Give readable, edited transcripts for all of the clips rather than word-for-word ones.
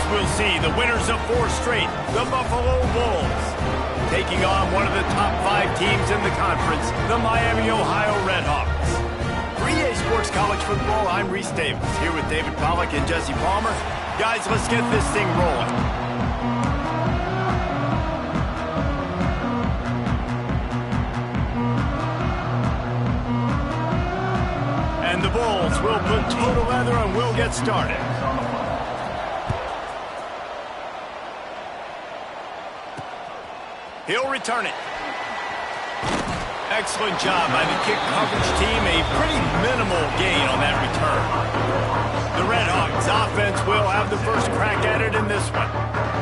as we'll see, the winners of 4 straight, the Buffalo Bulls, taking on one of the top 5 teams in the conference, the Miami, Ohio Redhawks. For EA Sports College Football, I'm Reese Davis, here with David Pollack and Jesse Palmer. Guys, let's get this thing rolling. And the Bulls will put total leather and we'll get started. He'll return it. Excellent job by the kick coverage team. A pretty minimal gain on that return. The Redhawks offense will have the first crack at it in this one.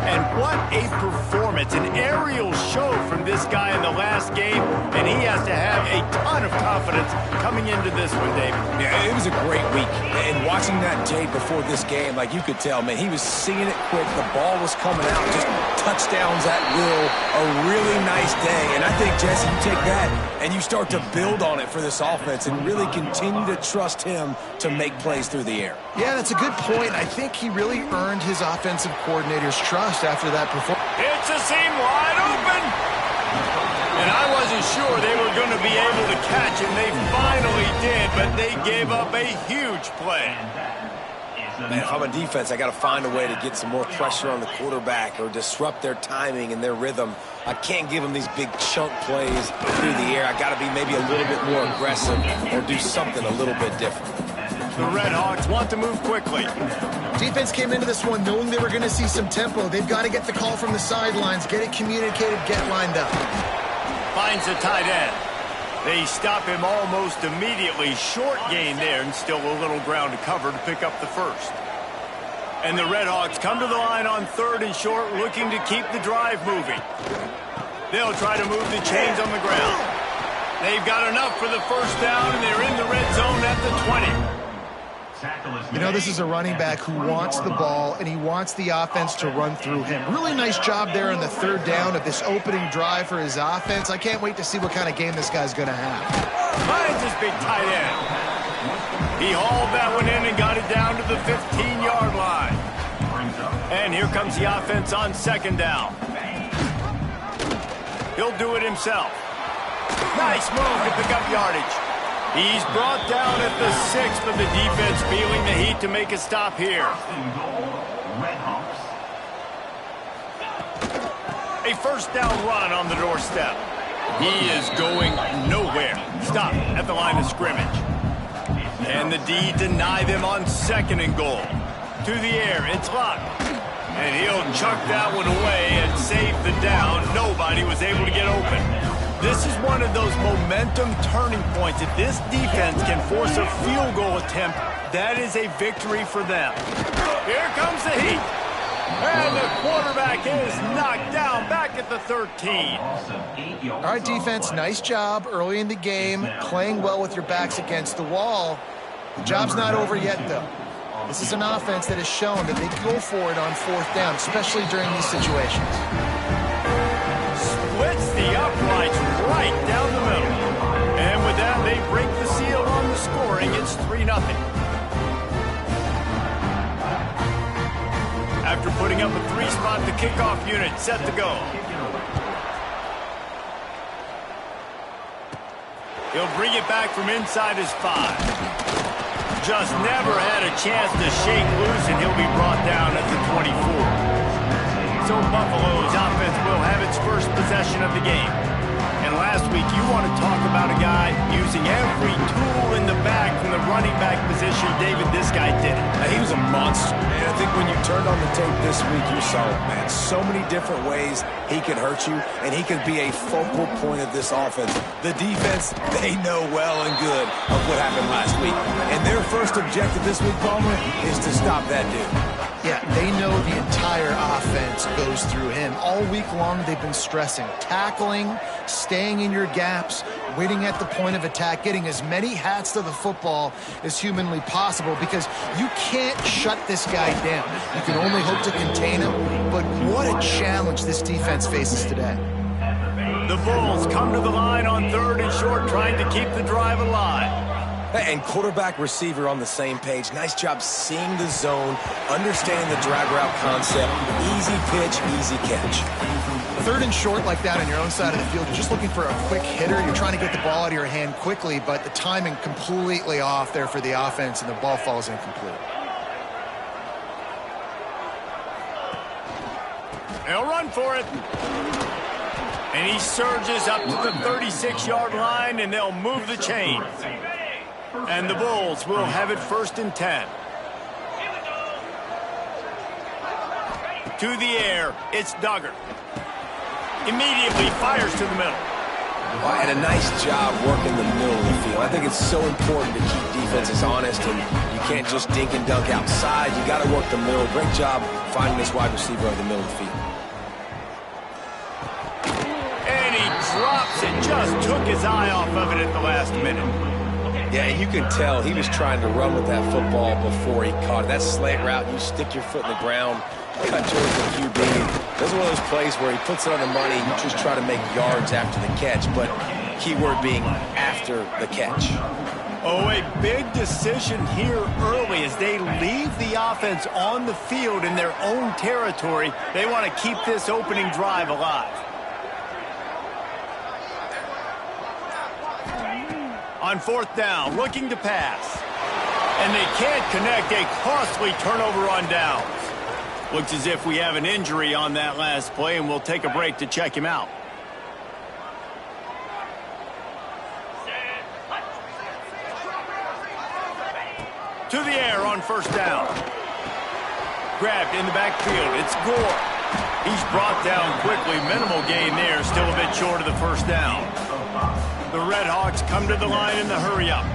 And what a performance. An aerial show from this guy in the last game. And he has to have a ton of confidence coming into this one, David. Yeah, it was a great week. And watching that tape before this game, like you could tell, man, he was seeing it quick. The ball was coming out, just touchdowns at will. A really nice day. And I think, Jesse, you take that and you start to build on it for this offense and really continue to trust him to make plays through the air. Yeah, that's a good point. I think he really earned his offensive coordinator's trust after that performance. It's a seam wide open. And I wasn't sure they were going to be able to catch him. They finally did, but they gave up a huge play. Man, if I'm a defense, I got to find a way to get some more pressure on the quarterback or disrupt their timing and their rhythm. I can't give them these big chunk plays through the air. I got to be maybe a little bit more aggressive or do something a little bit different. The Redhawks want to move quickly. Defense came into this one knowing they were going to see some tempo. They've got to get the call from the sidelines, get it communicated, get lined up. Finds the tight end. They stop him almost immediately. Short gain there and still a little ground to cover to pick up the first. And the Redhawks come to the line on 3rd and short, looking to keep the drive moving. They'll try to move the chains on the ground. They've got enough for the first down, and they're in the red zone at the 20. You know, this is a running back who wants the ball, and he wants the offense to run through him. Really nice job there on the 3rd down of this opening drive for his offense. I can't wait to see what kind of game this guy's going to have. Finds his big tight end. He hauled that one in and got it down to the 15-yard line. And here comes the offense on 2nd down. He'll do it himself. Nice move to pick up yardage. He's brought down at the 6th, but the defense feeling the heat to make a stop here. A first down run on the doorstep. He is going nowhere. Stop at the line of scrimmage. And the D deny them on 2nd and goal. To the air, it's Luck. And he'll chuck that one away and save the down. Nobody was able to get open. This is one of those momentum turning points. If this defense can force a field goal attempt, that is a victory for them. Here comes the heat. And the quarterback is knocked down back at the 13. All right, defense, nice job early in the game, playing well with your backs against the wall. The job's not over yet, though. This is an offense that has shown that they go for it on 4th down, especially during these situations. Splits the uprights right down the middle. And with that, they break the seal on the scoring. It's 3-0. After putting up a 3-spot, the kickoff unit set to go. He'll bring it back from inside his 5. Just never had a chance to shake loose, and he'll be brought down at the 24. So Buffalo's offense will have its first possession of the game. And last week, you want to talk about a guy using every tool in the bag from the running back position. David, this guy did it. He was a monster, man. I think when you turned on the tape this week, you saw it, man. So many different ways he could hurt you, and he could be a focal point of this offense. The defense, they know well and good of what happened last week. And their first objective this week, Palmer, is to stop that dude. Yeah, they know the entire offense goes through him. All week long, they've been stressing tackling, staying in your gaps, waiting at the point of attack, getting as many hats to the football as humanly possible, because you can't shut this guy down. You can only hope to contain him, but what a challenge this defense faces today. The Bulls come to the line on 3rd and short, trying to keep the drive alive. And quarterback receiver on the same page. Nice job seeing the zone, understanding the drag route concept. Easy pitch, easy catch. 3rd and short like that on your own side of the field, you're just looking for a quick hitter. You're trying to get the ball out of your hand quickly, but the timing completely off there for the offense, and the ball falls incomplete. They'll run for it. And he surges up to the 36-yard line, and they'll move the chains. And the Bulls will have it 1st and 10. To the air, it's Duggar. Immediately fires to the middle. Well, and a nice job working the middle of the field. I think it's so important to keep defenses honest, and you can't just dink and dunk outside. You got to work the middle. Great job finding this wide receiver over the middle of the field. And he drops it. Just took his eye off of it at the last minute. Yeah, and you can tell he was trying to run with that football before he caught it. That slant route, you stick your foot in the ground, cut towards the QB. Those are one of those plays where he puts it on the money. You just try to make yards after the catch, but keyword being after the catch. Oh, a big decision here early as they leave the offense on the field in their own territory. They want to keep this opening drive alive. On 4th down, looking to pass. And they can't connect. A costly turnover on downs. Looks as if we have an injury on that last play, and we'll take a break to check him out. To the air on 1st down. Grabbed in the backfield. It's Gore. He's brought down quickly. Minimal gain there. Still a bit short of the 1st down. The Red Hawks come to the line in the hurry-up.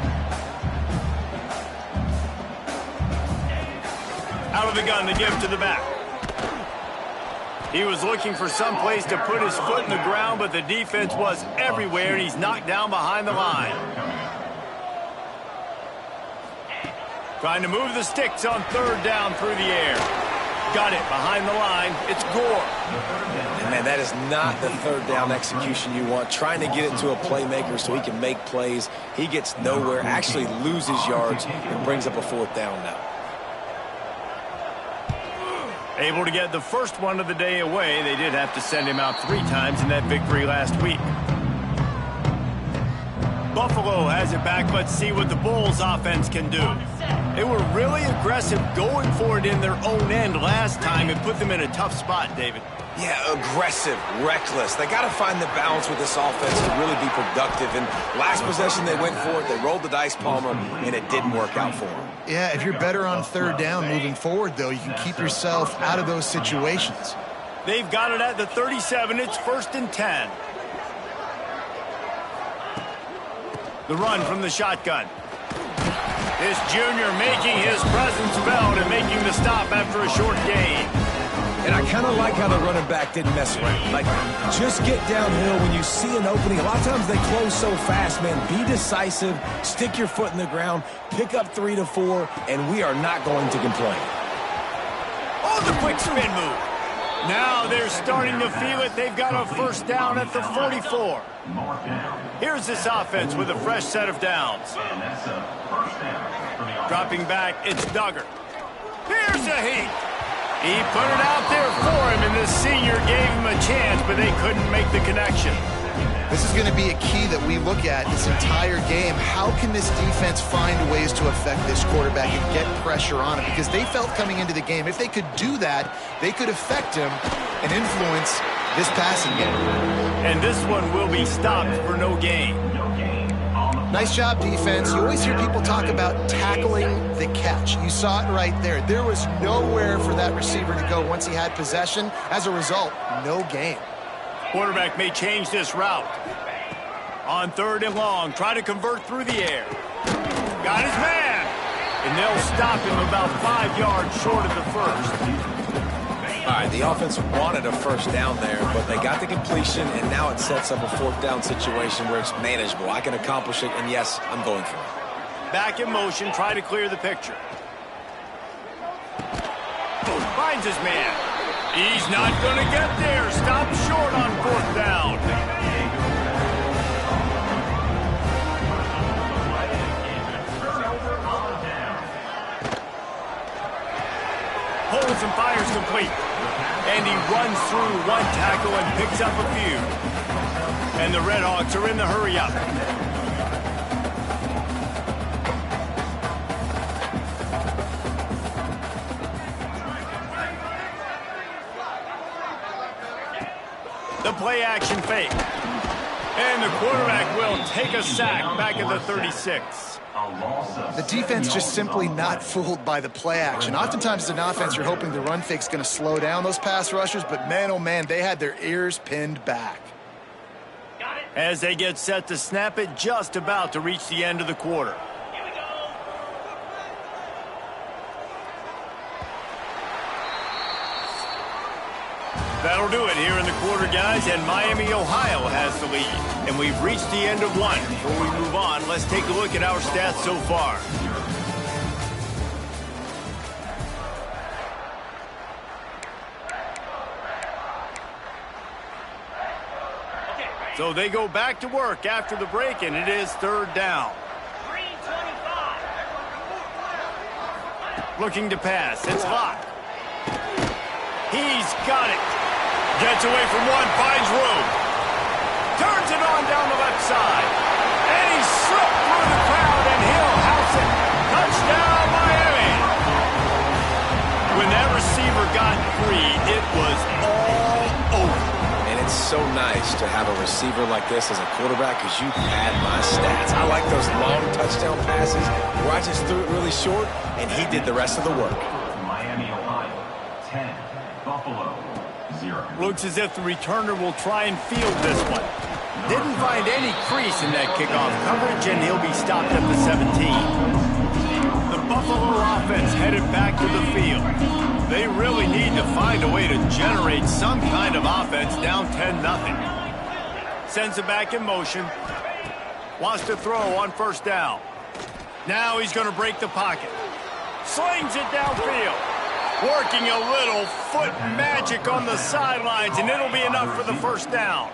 Out of the gun, the give to the back. He was looking for some place to put his foot in the ground, but the defense was everywhere, and he's knocked down behind the line. Trying to move the sticks on 3rd down through the air. Got it behind the line. It's Gore. And man, that is not the 3rd down execution you want. Trying to get it to a playmaker so he can make plays. He gets nowhere, actually loses yards, and brings up a 4th down now. Able to get the first one of the day away. They did have to send him out 3 times in that victory last week. Buffalo has it back. Let's see what the Bulls offense can do. They were really aggressive going for it in their own end last time and put them in a tough spot, David. Yeah, aggressive, reckless. They got to find the balance with this offense to really be productive. And last possession, they went for it. They rolled the dice, Palmer, and it didn't work out for them. Yeah, if you're better on 3rd down moving forward, though, you can keep yourself out of those situations. They've got it at the 37. It's 1st and 10. The run from the shotgun. This junior making his presence felt and making the stop after a short gain. And I kind of like how the running back didn't mess around. Like, just get downhill when you see an opening. A lot of times they close so fast, man. Be decisive, stick your foot in the ground, pick up 3 to 4, and we are not going to complain. Oh, the quick spin move. Now they're starting to feel it. They've got a 1st down at the 44. Here's this offense with a fresh set of downs. Dropping back, it's Duggar. Here's a heat. He put it out there for him, and the senior gave him a chance, but they couldn't make the connection. This is going to be a key that we look at this entire game. How can this defense find ways to affect this quarterback and get pressure on him? Because they felt coming into the game, if they could do that, they could affect him and influence this passing game. And this one will be stopped for no gain. Nice job, defense. You always hear people talk about tackling the catch. You saw it right there. There was nowhere for that receiver to go once he had possession. As a result, no gain. Quarterback may change this route. On 3rd and long, try to convert through the air. Got his man. And they'll stop him about 5 yards short of the 1st. All right, the offense wanted a 1st down there, but they got the completion, and now it sets up a 4th down situation where it's manageable. I can accomplish it, and yes, I'm going for it. Back in motion, try to clear the picture. Finds his man. He's not going to get there. Stop short on 4th down. throws and fires complete. And he runs through one tackle and picks up a few. And the Redhawks are in the hurry-up. The play-action fake. And the quarterback will take a sack back at the 36. The defense just simply not fooled by the play action. Oftentimes as an offense, you're hoping the run fake's going to slow down those pass rushers, but man, oh man, they had their ears pinned back. As they get set to snap it, just about to reach the end of the quarter. That'll do it here in the quarter, guys, and Miami, Ohio has the lead. And we've reached the end of one. Before we move on, let's take a look at our stats so far. So they go back to work after the break, and it is third down. Looking to pass. It's Locke. He's got it. Gets away from one, finds room. Turns it on down the left side. And he slipped through the crowd, and he'll house it. Touchdown, Miami. When that receiver got free, it was all over. And it's so nice to have a receiver like this as a quarterback because you pad my stats. I like those long touchdown passes where I just threw it really short, and he did the rest of the work. Miami, Ohio, 10. Buffalo, 0. Looks as if the returner will try and field this one. Didn't find any crease in that kickoff coverage, and he'll be stopped at the 17. The Buffalo offense headed back to the field. They really need to find a way to generate some kind of offense down 10-0. Sends it back in motion. Wants to throw on first down. Now he's going to break the pocket. Slings it downfield. Working a little foot magic on the sidelines, and it'll be enough for the first down.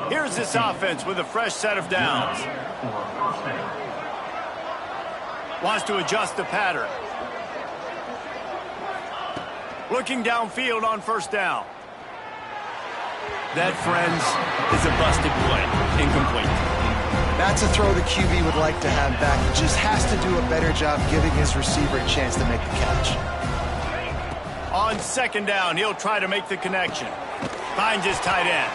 Here's this offense with a fresh set of downs. Wants to adjust the pattern. Looking downfield on first down. That, friends, is a busted play. Incomplete. That's a throw the QB would like to have back. He just has to do a better job giving his receiver a chance to make the catch. On second down, he'll try to make the connection. Finds his tight end.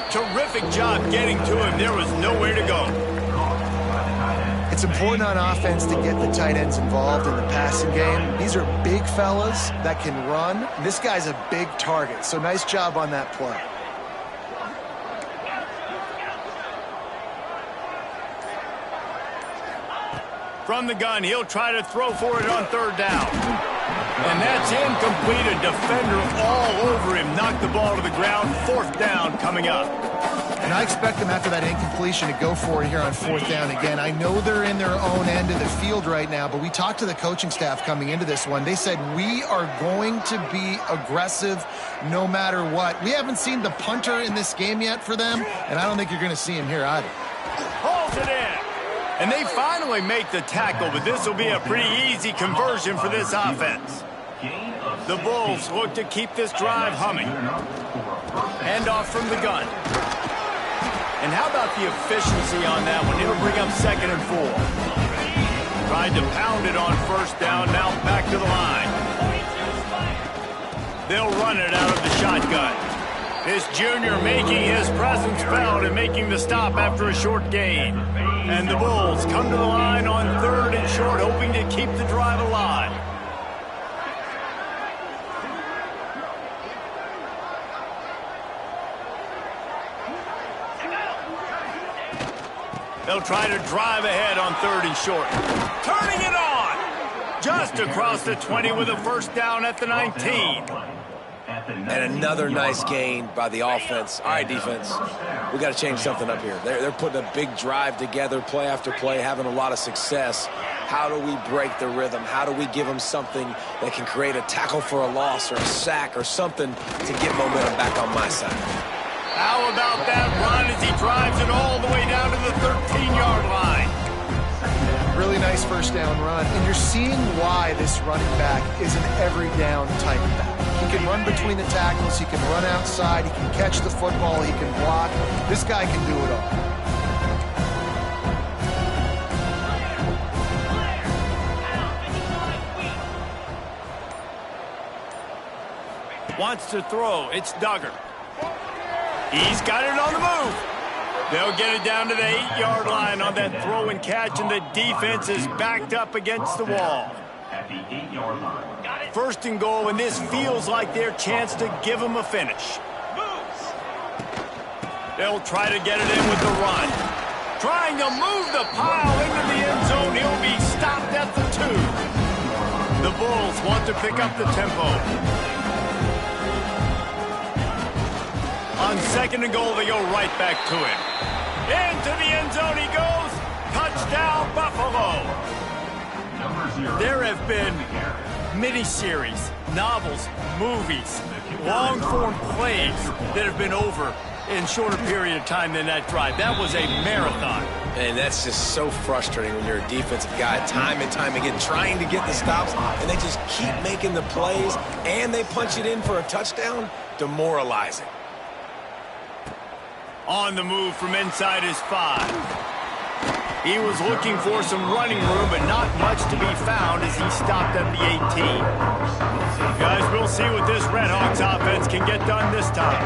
Terrific job getting to him. There was nowhere to go. It's important on offense to get the tight ends involved in the passing game. These are big fellas that can run. This guy's a big target, so nice job on that play. From the gun, he'll try to throw for it on third down. And that's incomplete. A defender all over him. Knocked the ball to the ground. Fourth down coming up. And I expect them after that incompletion to go for it here on fourth down again. I know they're in their own end of the field right now, but we talked to the coaching staff coming into this one. They said, we are going to be aggressive no matter what. We haven't seen the punter in this game yet for them, and I don't think you're going to see him here either. Holds it in. And they finally make the tackle, but this will be a pretty easy conversion for this offense. The Bulls look to keep this drive humming. Hand off from the gun. And how about the efficiency on that one? It'll bring up 2nd and 4. Tried to pound it on first down, now back to the line. They'll run it out of the shotgun. This junior making his presence felt and making the stop after a short gain. And the Bulls come to the line on 3rd and short, hoping to keep the drive alive. They'll try to drive ahead on 3rd and short. Turning it on! Just across the 20 with a first down at the 19. And another nice gain by the offense. All right, defense, we got to change something up here. They're putting a big drive together, play after play, having a lot of success. How do we break the rhythm? How do we give them something that can create a tackle for a loss or a sack or something to get momentum back on my side? How about that run as he drives it all the way down to the 13-yard line? Really Really nice first down run, and you're seeing why this running back is an every down type back. He can run between the tackles, he can run outside, he can catch the football, he can block. This guy can do it all. Wants to throw. It's Duggar. He's got it on the move. They'll get it down to the 8-yard line on that throw and catch, and the defense is backed up against the wall. At the 8-yard line. First and goal, and this feels like their chance to give them a finish. They'll try to get it in with the run. Trying to move the pile into the end zone. He'll be stopped at the 2. The Bulls want to pick up the tempo. On second and goal, they go right back to him. Into the end zone he goes. Touchdown, Buffalo. There have been mini-series, novels, movies, long-form plays that have been over in shorter period of time than that drive. That was a marathon. And that's just so frustrating when you're a defensive guy, time and time again, trying to get the stops, and they just keep making the plays, and they punch it in for a touchdown. Demoralizing. On the move from inside his 5. He was looking for some running room, but not much to be found as he stopped at the 18. Guys, we'll see what this Redhawks offense can get done this time.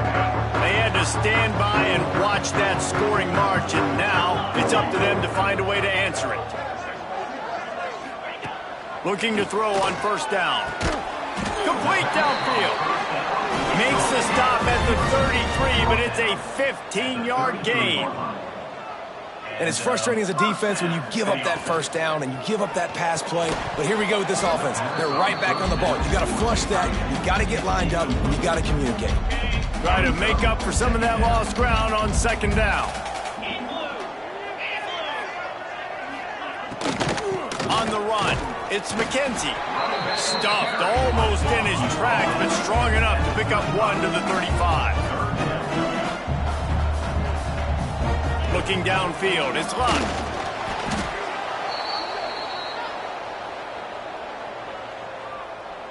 They had to stand by and watch that scoring march, and now it's up to them to find a way to answer it. Looking to throw on first down. Complete downfield. Makes the stop at the 33, but it's a 15-yard gain. And it's frustrating as a defense when you give up that first down and you give up that pass play. But here we go with this offense. They're right back on the ball. You got to flush that. You got to get lined up. And you got to communicate. Try to make up for some of that lost ground on second down. On the run, it's McKenzie. Stuffed almost in his tracks, but strong enough to pick up 1 to the 35. Looking downfield, it's Luck.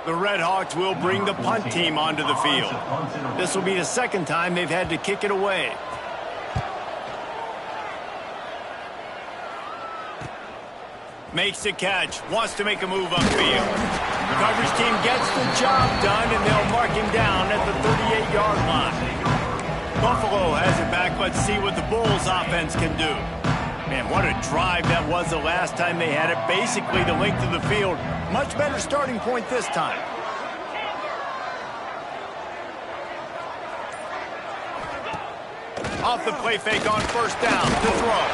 The Redhawks will bring the punt team onto the field. This will be the second time they've had to kick it away. Makes the catch, wants to make a move upfield. The coverage team gets the job done, and they'll mark him down at the 38-yard line. Buffalo has it back. Let's see what the Bulls offense can do. Man, what a drive that was the last time they had it. Basically the length of the field. Much better starting point this time. Off the play fake on first down. To throw.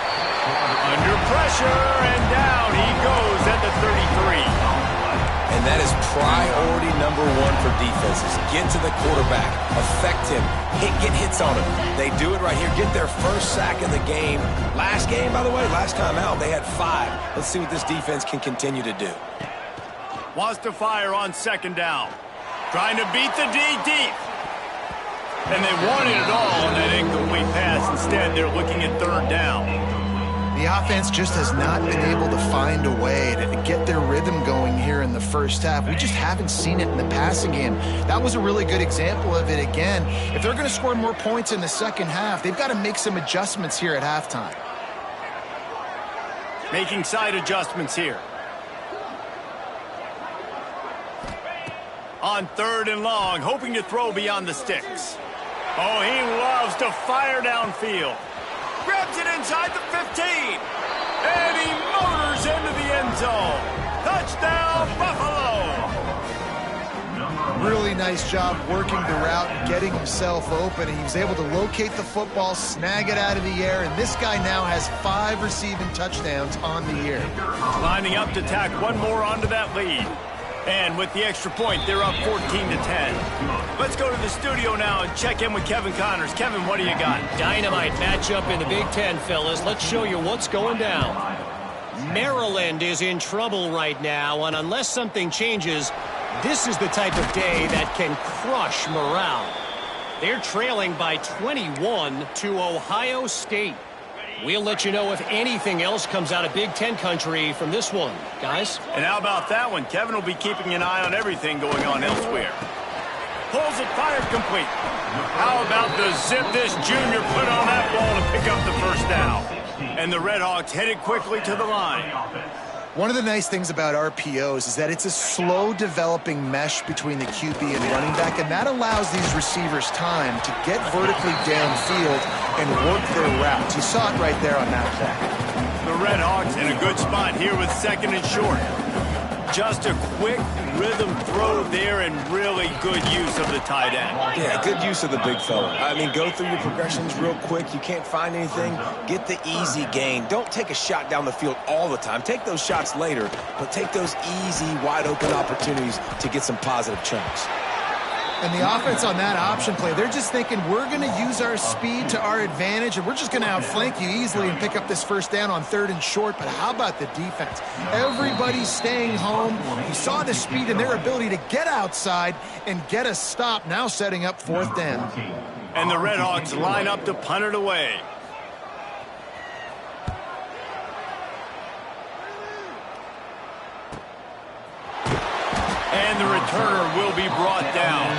Under pressure, and down he goes at the 33. And that is priority number 1 for defenses. Get to the quarterback. Affect him. Get hits on him. They do it right here. Get their first sack of the game. Last game, by the way, last time out, they had 5. Let's see what this defense can continue to do. Wants to fire on second down. Trying to beat the D deep. And they wanted it all on that incomplete pass. Instead, they're looking at third down. The offense just has not been able to find a way to get their rhythm going here in the first half. We just haven't seen it in the passing game. That was a really good example of it again. If they're going to score more points in the second half, they've got to make some adjustments here at halftime. Making side adjustments here. On third and long, hoping to throw beyond the sticks. Oh, he loves to fire downfield. Grabs it inside the 15. And he motors into the end zone. Touchdown, Buffalo. Really nice job working the route, getting himself open. And he was able to locate the football, snag it out of the air. And this guy now has 5 receiving touchdowns on the year. Lining up to tack one more onto that lead. And with the extra point, they're up 14-10. Let's go to the studio now and check in with Kevin Connors. Kevin, what do you got? Dynamite matchup in the Big Ten, fellas. Let's show you what's going down. Maryland is in trouble right now, and unless something changes, this is the type of day that can crush morale. They're trailing by 21 to Ohio State. We'll let you know if anything else comes out of Big Ten country from this one, guys. And how about that one? Kevin will be keeping an eye on everything going on elsewhere. Pulls it, fired, complete. How about the zip this junior put on that ball to pick up the first down? And the Redhawks headed quickly to the line. One of the nice things about RPOs is that it's a slow developing mesh between the QB and running back, and that allows these receivers time to get vertically downfield and work their routes. You saw it right there on that play. The Redhawks in a good spot here with second and short. Just a quick rhythm throw there and really good use of the tight end. Yeah, good use of the big fella. I mean, go through your progressions real quick. You can't find anything. Get the easy gain. Don't take a shot down the field all the time. Take those shots later, but take those easy, wide-open opportunities to get some positive chunks. And the offense on that option play, they're just thinking we're going to use our speed to our advantage, and we're just going to outflank you easily and pick up this first down on third and short. But how about the defense? Everybody's staying home. You saw the speed and their ability to get outside and get a stop, now setting up fourth down. And the Redhawks line up to punt it away. And the returner will be brought down.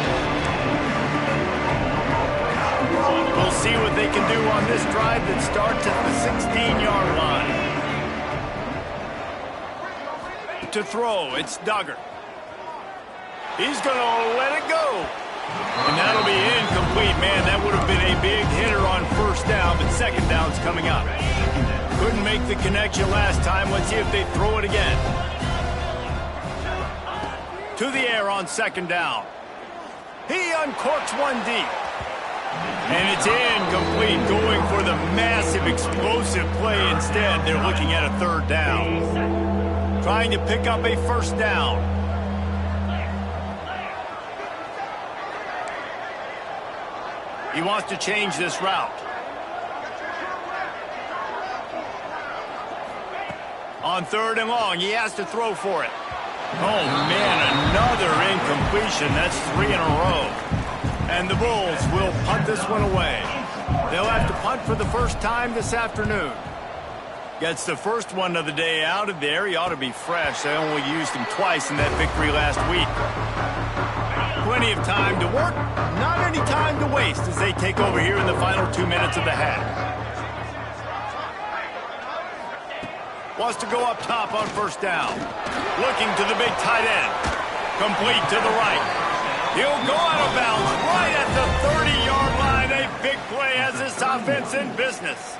We'll see what they can do on this drive that starts at the 16-yard line. To throw, it's Duggar. He's going to let it go. And that'll be incomplete. Man, that would have been a big hitter on first down, but second down's coming up. Couldn't make the connection last time. Let's see if they throw it again. To the air on second down. He uncorks one deep. And it's incomplete, going for the massive explosive play instead. They're looking at a third down. Trying to pick up a first down. He wants to change this route. On third and long, he has to throw for it. Oh, man, another incompletion. That's 3 in a row. And the Bulls will punt this one away. They'll have to punt for the first time this afternoon. Gets the first one of the day out of there. He ought to be fresh. They only used him twice in that victory last week. Plenty of time to work, not any time to waste as they take over here in the final 2 minutes of the half. Wants to go up top on first down. Looking to the big tight end. Complete to the right. He'll go out of bounds right at the 30-yard line. A big play has this offense in business.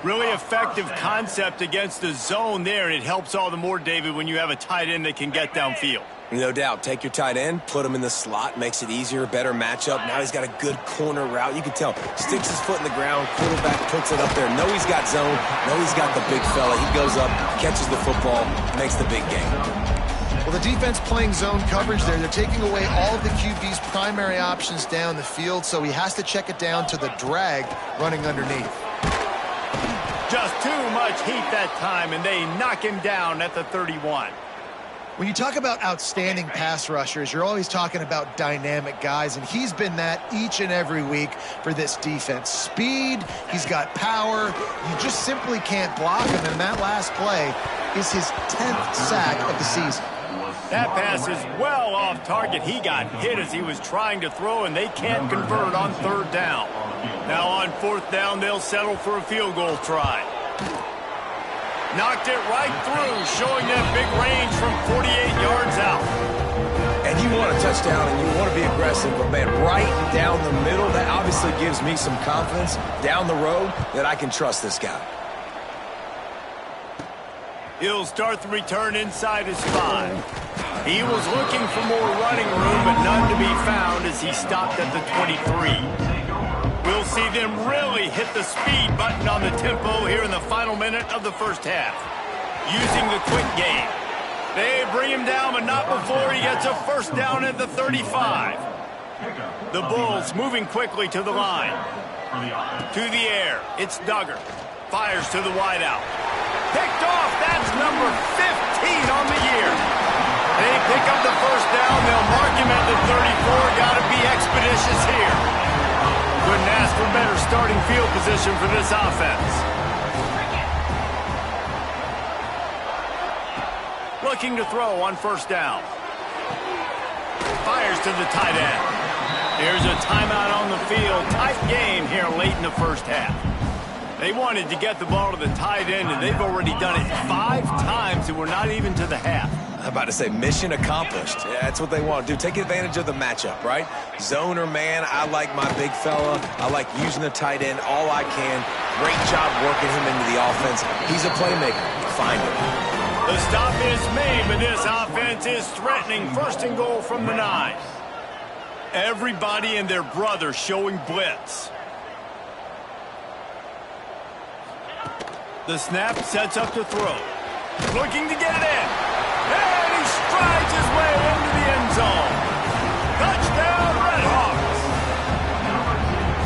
Really effective concept against the zone there, and it helps all the more, David, when you have a tight end that can get downfield. No doubt. Take your tight end, put him in the slot, makes it easier, better matchup. Now he's got a good corner route. You can tell. Sticks his foot in the ground, quarterback puts it up there. Know he's got zone. Know he's got the big fella. He goes up, catches the football, makes the big game. Well, the defense playing zone coverage there. They're taking away all of the QB's primary options down the field, so he has to check it down to the drag running underneath. Just too much heat that time, and they knock him down at the 31. When you talk about outstanding pass rushers, you're always talking about dynamic guys, and he's been that each and every week for this defense. Speed, he's got power. You just simply can't block him, and that last play is his 10th sack of the season. That pass is well off target. He got hit as he was trying to throw, and they can't convert on third down. Now on fourth down, they'll settle for a field goal try. Knocked it right through, showing that big range from 48 yards out. And you want a touchdown and you want to be aggressive, but man, right down the middle, that obviously gives me some confidence down the road that I can trust this guy. He'll start the return inside his 5. He was looking for more running room, but none to be found as he stopped at the 23. We'll see them really hit the speed button on the tempo here in the final minute of the first half. Using the quick game. They bring him down, but not before he gets a first down at the 35. The Bulls moving quickly to the line. To the air, it's Duggar. Fires to the wideout. Picked off, that's number 15 on the year. They pick up the first down, they'll mark him at the 34. Got to be expeditious here. couldn't ask for better starting field position for this offense. Looking to throw on first down. Fires to the tight end. Here's a timeout on the field. Tight game here late in the first half. They wanted to get the ball to the tight end, and they've already done it 5 times, and we're not even to the half. I'm about to say mission accomplished. Yeah, that's what they want to do. Take advantage of the matchup, right? Zone or man, I like my big fella. I like using the tight end all I can. Great job working him into the offense. He's a playmaker. Find him. The stop is made, but this offense is threatening. First and goal from the 9. Everybody and their brother showing blitz. The snap sets up to throw. Looking to get in. And he strides his way into the end zone. Touchdown, Redhawks.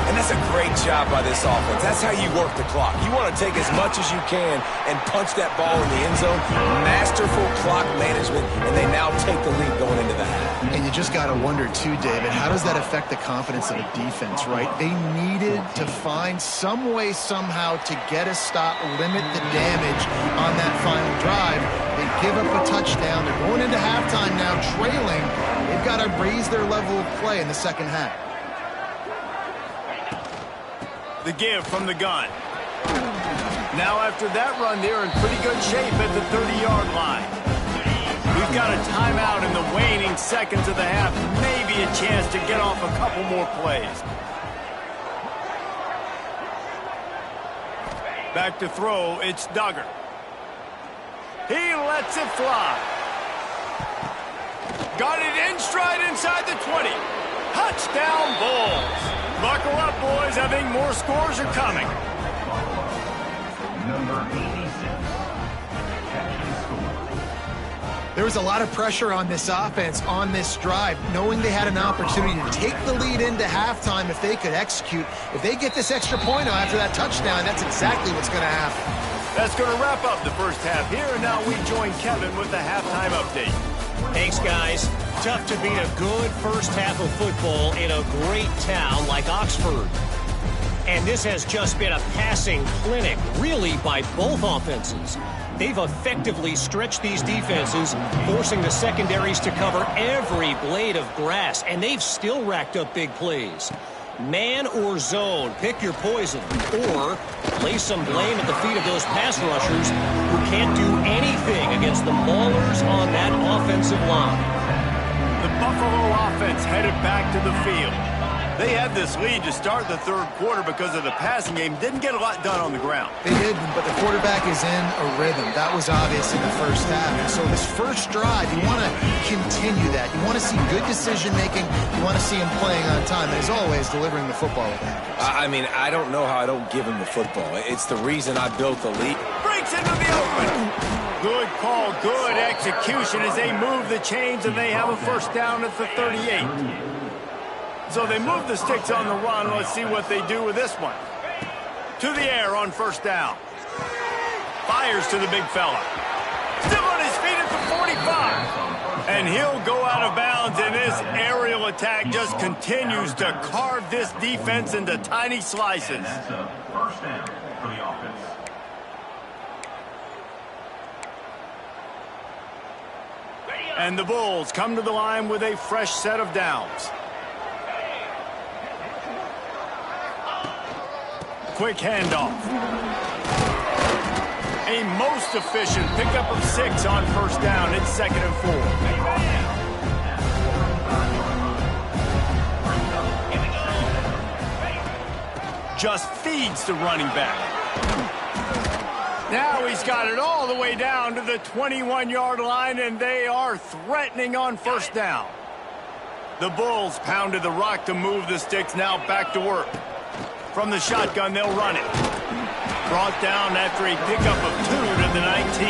And that's a great job by this offense. That's how you work the clock. You want to take as much as you can and punch that ball in the end zone. Masterful clock management, and they now take the lead going into the half. And you just got to wonder, too, David, how does that affect the confidence of a defense, right? They needed to find some way, somehow, to get a stop, limit the damage on that final drive. They give up a touchdown. They're going into halftime now, trailing. They've got to raise their level of play in the second half. The give from the gun. Now after that run, they're in pretty good shape at the 30-yard line. We've got a timeout in the waning seconds of the half. Maybe a chance to get off a couple more plays. Back to throw, it's Duggar. He lets it fly. Got it in stride inside the 20. Touchdown, Bulls. Buckle up, boys. I think more scores are coming. Number 86. There was a lot of pressure on this offense on this drive, knowing they had an opportunity to take the lead into halftime if they could execute. If they get this extra point after that touchdown, that's exactly what's going to happen. That's going to wrap up the first half here, and now we join Kevin with the halftime update. Thanks, guys. Tough to beat a good first half of football in a great town like Oxford. And this has just been a passing clinic, really, by both offenses. They've effectively stretched these defenses, forcing the secondaries to cover every blade of grass, and they've still racked up big plays. Man or zone, pick your poison, or lay some blame at the feet of those pass rushers who can't do anything against the maulers on that offensive line. The Buffalo offense headed back to the field. They had this lead to start the third quarter because of the passing game. Didn't get a lot done on the ground. They did, but the quarterback is in a rhythm. That was obvious in the first half. And so this first drive, you want to continue that. You want to see good decision-making. You want to see him playing on time. And as always, delivering the football with accuracy. I mean, I don't know how I don't give him the football. It's the reason I built the league. Breaks into the open. Good call, good execution as they move the chains, and they have a first down at the 38. So they move the sticks on the run. Let's see what they do with this one. To the air on first down. Fires to the big fella. Still on his feet at the 45. And he'll go out of bounds, and this aerial attack just continues to carve this defense into tiny slices. That's a first down for the offense. And the Bulls come to the line with a fresh set of downs. Quick handoff. A most efficient pickup of 6 on first down. It's 2nd and 4. Just feeds the running back. Now he's got it all the way down to the 21-yard line, and they are threatening on first down. The Bulls pounded the rock to move the sticks. Now back to work. From the shotgun, they'll run it. Brought down after a pickup of 2 to the 19.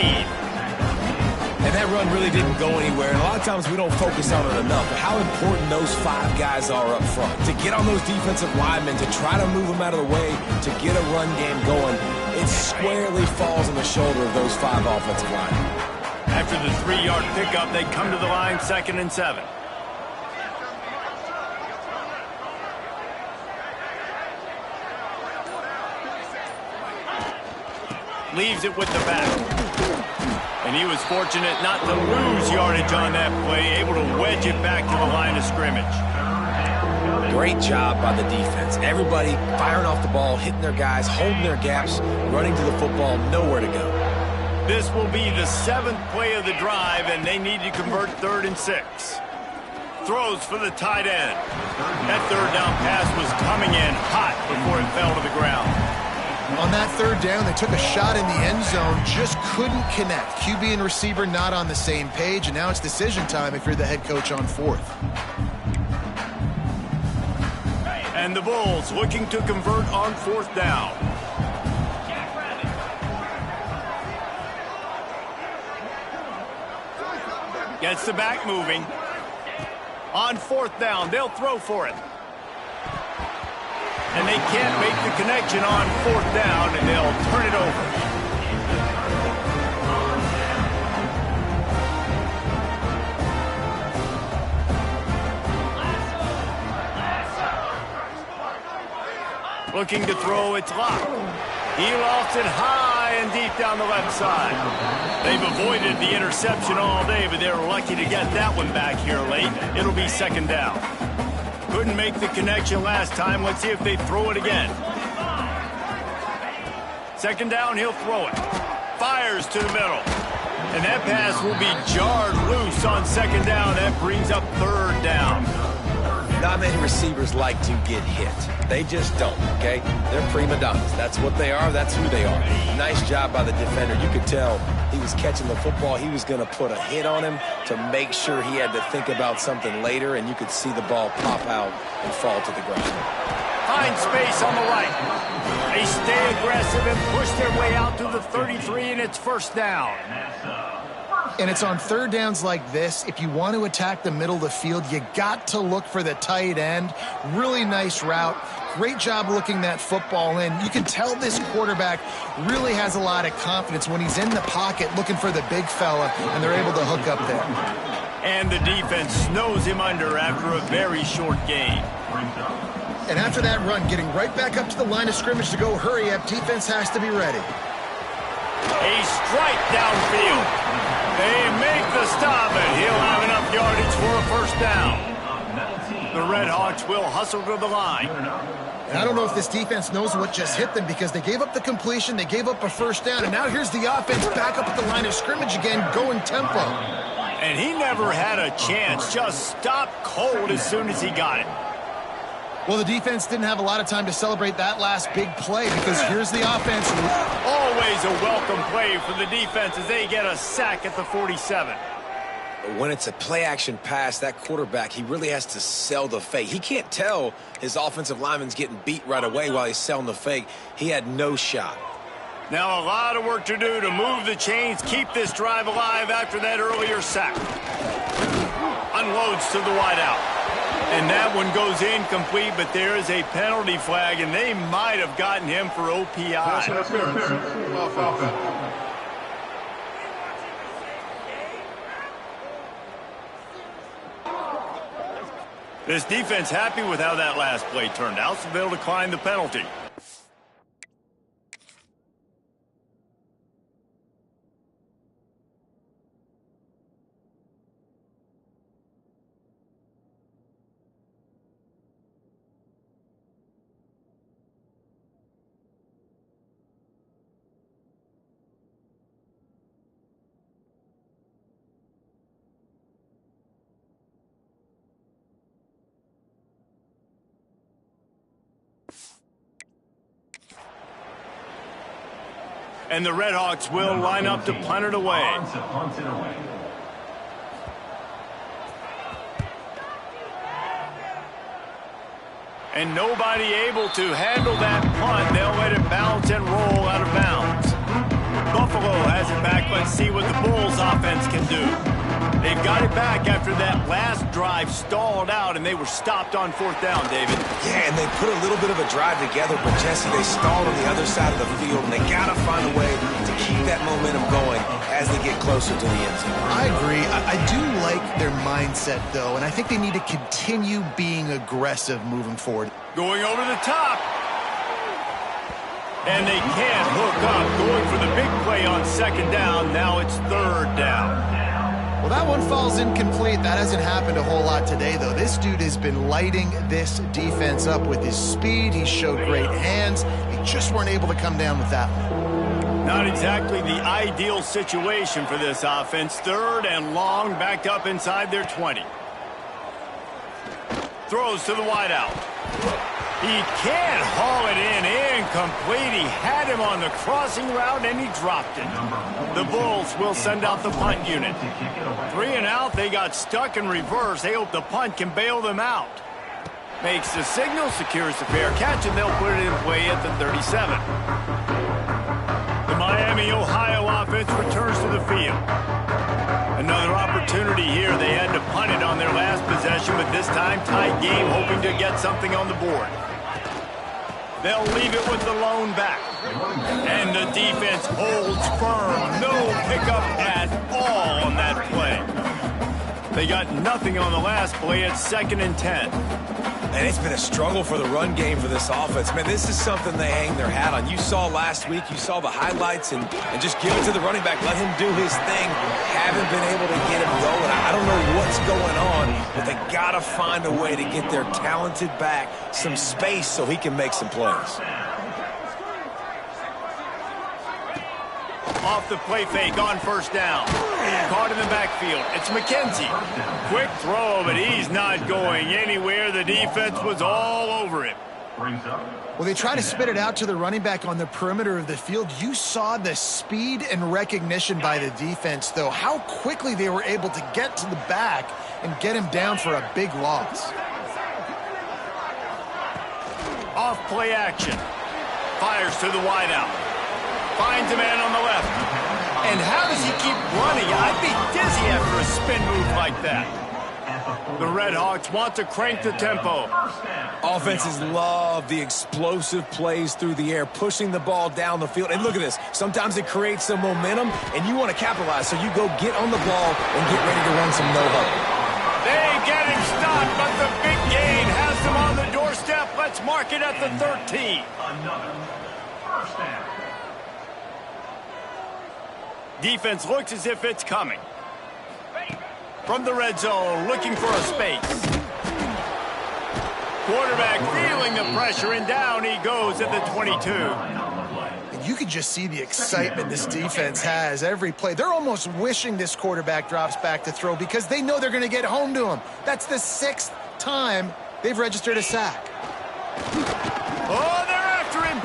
And that run really didn't go anywhere. And a lot of times we don't focus on it enough. But how important those 5 guys are up front. To get on those defensive linemen, to try to move them out of the way, to get a run game going, it squarely falls on the shoulder of those 5 offensive linemen. After the 3-yard pickup, they come to the line 2nd and 7. leaves it with the back. And he was fortunate not to lose yardage on that play, able to wedge it back to the line of scrimmage. Great job by the defense. Everybody firing off the ball, hitting their guys, holding their gaps, running to the football, nowhere to go. This will be the 7th play of the drive, and they need to convert 3rd and 6. Throws for the tight end. That 3rd down pass was coming in hot before it fell to the ground. On that 3rd down, they took a shot in the end zone, just couldn't connect. QB and receiver not on the same page, and now it's decision time if you're the head coach on 4th. And the Bulls looking to convert on 4th down. Gets the back moving. On 4th down, they'll throw for it. And they can't make the connection on 4th down, and they'll turn it over. Looking to throw, it's locked. He lofts it high and deep down the left side. They've avoided the interception all day, but they're lucky to get that one back here late. It'll be 2nd down. Couldn't make the connection last time. Let's see if they throw it again. 2nd down, he'll throw it. Fires to the middle. And that pass will be jarred loose on 2nd down. That brings up 3rd down. Not many receivers like to get hit. They just don't, okay? They're prima donnas. That's what they are. That's who they are. Nice job by the defender. You could tell he was catching the football. He was going to put a hit on him to make sure he had to think about something later, and you could see the ball pop out and fall to the ground. Find space on the right. They stay aggressive and push their way out to the 33, and it's 1st down. And it's on 3rd downs like this. If you want to attack the middle of the field, you got to look for the tight end. Really nice route. Great job looking that football in. You can tell this quarterback really has a lot of confidence when he's in the pocket looking for the big fella, and they're able to hook up there. And the defense snows him under after a very short gain. And after that run, getting right back up to the line of scrimmage to go hurry up, defense has to be ready. A strike downfield. They make the stop, and he'll have enough yardage for a 1st down. The Red Hawks will hustle to the line. And I don't know if this defense knows what just hit them, because they gave up the completion, they gave up a 1st down, and now here's the offense back up at the line of scrimmage again, going tempo. And he never had a chance, just stopped cold as soon as he got it. Well, the defense didn't have a lot of time to celebrate that last big play, because here's the offense. Always a welcome play for the defense as they get a sack at the 47. When it's a play-action pass, that quarterback, he really has to sell the fake. He can't tell his offensive lineman's getting beat right away while he's selling the fake. He had no shot. Now a lot of work to do to move the chains, keep this drive alive after that earlier sack. Unloads to the wideout. And that one goes incomplete, but there is a penalty flag, and they might have gotten him for OPI. This defense happy with how that last play turned out, so they'll decline the penalty. And the Red Hawks will line up to punt it away. And nobody able to handle that punt. They'll let it bounce and roll out of bounds. Buffalo has it back. Let's see what the Bulls offense can do. They've got it back after that last drive stalled out, and they were stopped on 4th down, David. Yeah, and they put a little bit of a drive together, but Jesse, they stalled on the other side of the field, and they got to find a way to keep that momentum going as they get closer to the end zone. I agree. I do like their mindset, though, and I think they need to continue being aggressive moving forward. Going over the top. And they can't hook up. Going for the big play on second down. Now it's third down. Well, that one falls incomplete. That hasn't happened a whole lot today, though. This dude has been lighting this defense up with his speed. He showed great hands. They just weren't able to come down with that one. Not exactly the ideal situation for this offense. Third and long, backed up inside their 20. Throws to the wideout. He can't haul it in. Incomplete. He had him on the crossing route, and he dropped it. The Bulls will send out the punt unit. 3 and out. They got stuck in reverse. They hope the punt can bail them out. Makes the signal, secures the fair catch, and they'll put it in play at the 37. The Miami, Ohio offense returns to the field. Another opportunity here. They had to punt it on their last possession, but this time tied game, hoping to get something on the board. They'll leave it with the lone back. And the defense holds firm. No pickup at all on that play. They got nothing on the last play at 2nd and 10. And it's been a struggle for the run game for this offense. Man, this is something they hang their hat on. You saw last week, you saw the highlights, and just give it to the running back. Let him do his thing. Haven't been able to get him going. I don't know what's going on, but they got to find a way to get their talented back some space so he can make some plays. Off the play fake on first down. Caught in the backfield. It's McKenzie. Quick throw, but he's not going anywhere. The defense was all over him. Well, they try to spit it out to the running back on the perimeter of the field. You saw the speed and recognition by the defense, though. How quickly they were able to get to the back and get him down for a big loss. Off play action. Fires to the wideout. Finds a man on the left. And how does he keep running? I'd be dizzy after a spin move like that. The Red Hawks want to crank the tempo. Offenses love the explosive plays through the air, pushing the ball down the field. And look at this. Sometimes it creates some momentum, and you want to capitalize. So you go get on the ball and get ready to run some no-huddle. They get him stopped, but the big gain has them on the doorstep. Let's mark it at the 13. Another first down. Defense looks as if it's coming. From the red zone, looking for a space. Quarterback feeling the pressure, and down he goes at the 22. And you can just see the excitement this defense has every play. They're almost wishing this quarterback drops back to throw because they know they're going to get home to him. That's the 6th time they've registered a sack. Oh, they're after him.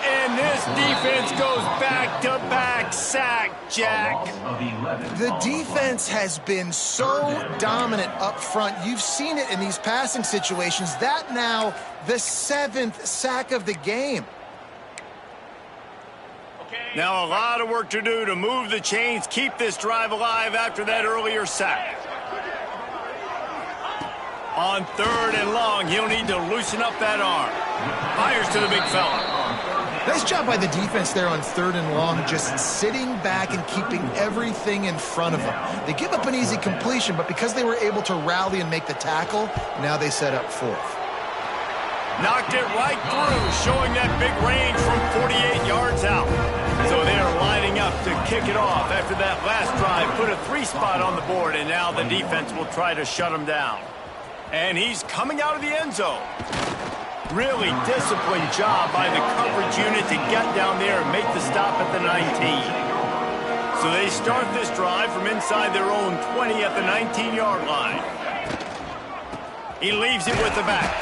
And this defense goes back-to-back sack, Jack. The defense has been so dominant up front. You've seen it in these passing situations. That now the 7th sack of the game. Now a lot of work to do to move the chains, keep this drive alive after that earlier sack. On 3rd and long, he'll need to loosen up that arm. Fires to the big fella. Nice job by the defense there on 3rd and long, just sitting back and keeping everything in front of them. They give up an easy completion, but because they were able to rally and make the tackle, now they set up 4th. Knocked it right through, showing that big range from 48 yards out. So they're lining up to kick it off after that last drive. Put a 3-spot on the board, and now the defense will try to shut him down. And he's coming out of the end zone. Really disciplined job by the coverage unit to get down there and make the stop at the 19. So they start this drive from inside their own 20 at the 19-yard line. He leaves it with the back.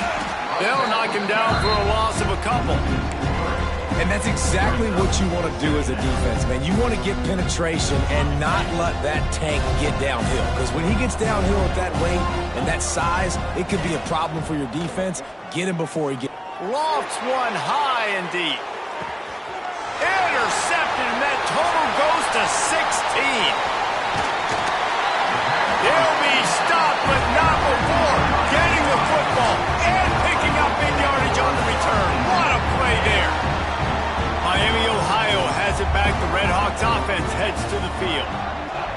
They'll knock him down for a loss of a couple. And that's exactly what you want to do as a defense, man. You want to get penetration and not let that tank get downhill. Because when he gets downhill at that weight and that size, it could be a problem for your defense. Get him before he gets... Lofts one high and deep. Intercepted, and that total goes to 16. He'll be stopped, but not before getting the football and picking up big yardage on the return. What a play there. Miami, Ohio has it back. The Red Hawks offense heads to the field.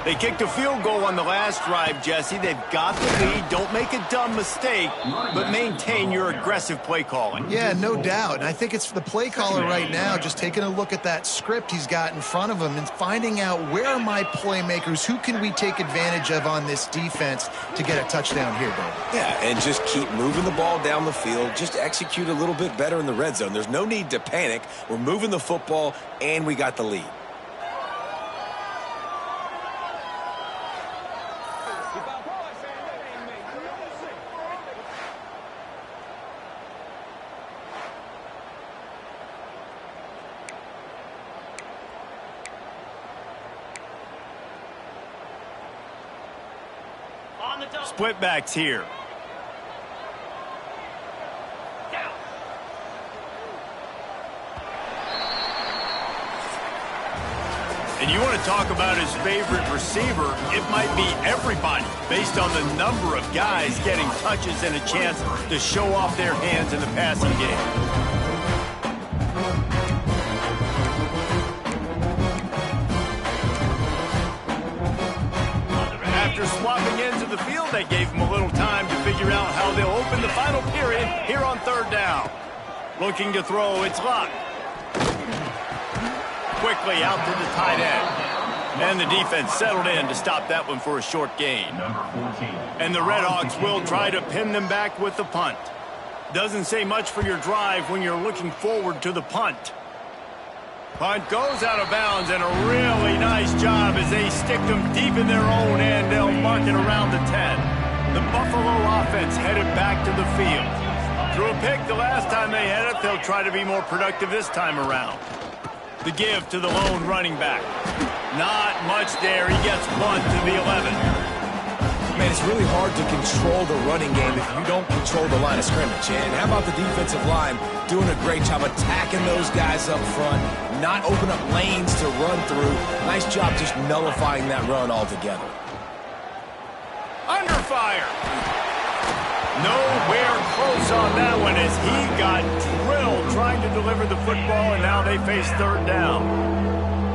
They kicked a field goal on the last drive, Jesse. They've got the lead. Don't make a dumb mistake, but maintain your aggressive play calling. Yeah, no doubt. And I think it's the play caller right now just taking a look at that script he's got in front of him and finding out where are my playmakers, who can we take advantage of on this defense to get a touchdown here, David. Yeah, and just keep moving the ball down the field. Just execute a little bit better in the red zone. There's no need to panic. We're moving the football, and we got the lead. Split backs here. And you want to talk about his favorite receiver, it might be everybody, based on the number of guys getting touches and a chance to show off their hands in the passing game. After swapping ends of the field, they gave him a little time to figure out how they'll open the final period here on third down. Looking to throw, it's Luck. Quickly out to the tight end. And the defense settled in to stop that one for a short gain. And the Redhawks will try to pin them back with the punt. Doesn't say much for your drive when you're looking forward to the punt. Punt goes out of bounds, and a really nice job as they stick them deep in their own end. They'll mark it around the 10. The Buffalo offense headed back to the field. Threw a pick the last time they had it. They'll try to be more productive this time around. The give to the lone running back. Not much there. He gets one to the 11. Man, it's really hard to control the running game if you don't control the line of scrimmage. And how about the defensive line doing a great job attacking those guys up front, not open up lanes to run through. Nice job just nullifying that run altogether. Under fire. Nowhere close on that one as he got drilled trying to deliver the football, and now they face third down.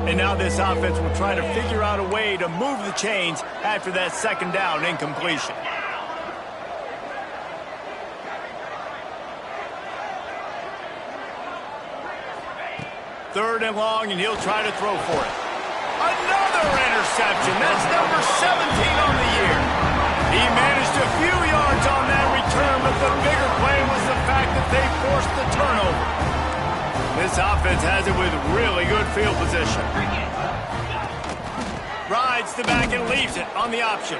And now this offense will try to figure out a way to move the chains after that second down incompletion. Third and long, and he'll try to throw for it. Another interception. That's number 17 on the year. He managed a few yards on that return, but the bigger play was the fact that they forced the turnover. This offense has it with really good field position. Rides the back and leaves it on the option.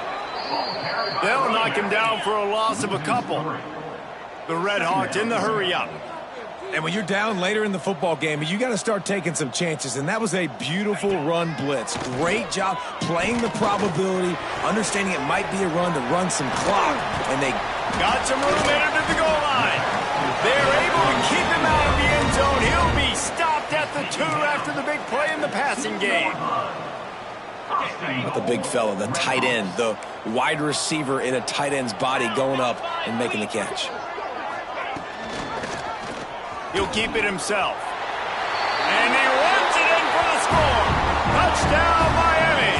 They'll knock him down for a loss of a couple. The Redhawks in the hurry-up. And when you're down later in the football game, you got to start taking some chances. And that was a beautiful run blitz. Great job playing the probability, understanding it might be a run to run some clock. And they got some room in to the goal line. They're able to keep him out of the end zone. He'll be stopped at the 2 after the big play in the passing game. The big fella, the tight end, the wide receiver in a tight end's body going up and making the catch. He'll keep it himself. And he runs it in for the score. Touchdown, Miami.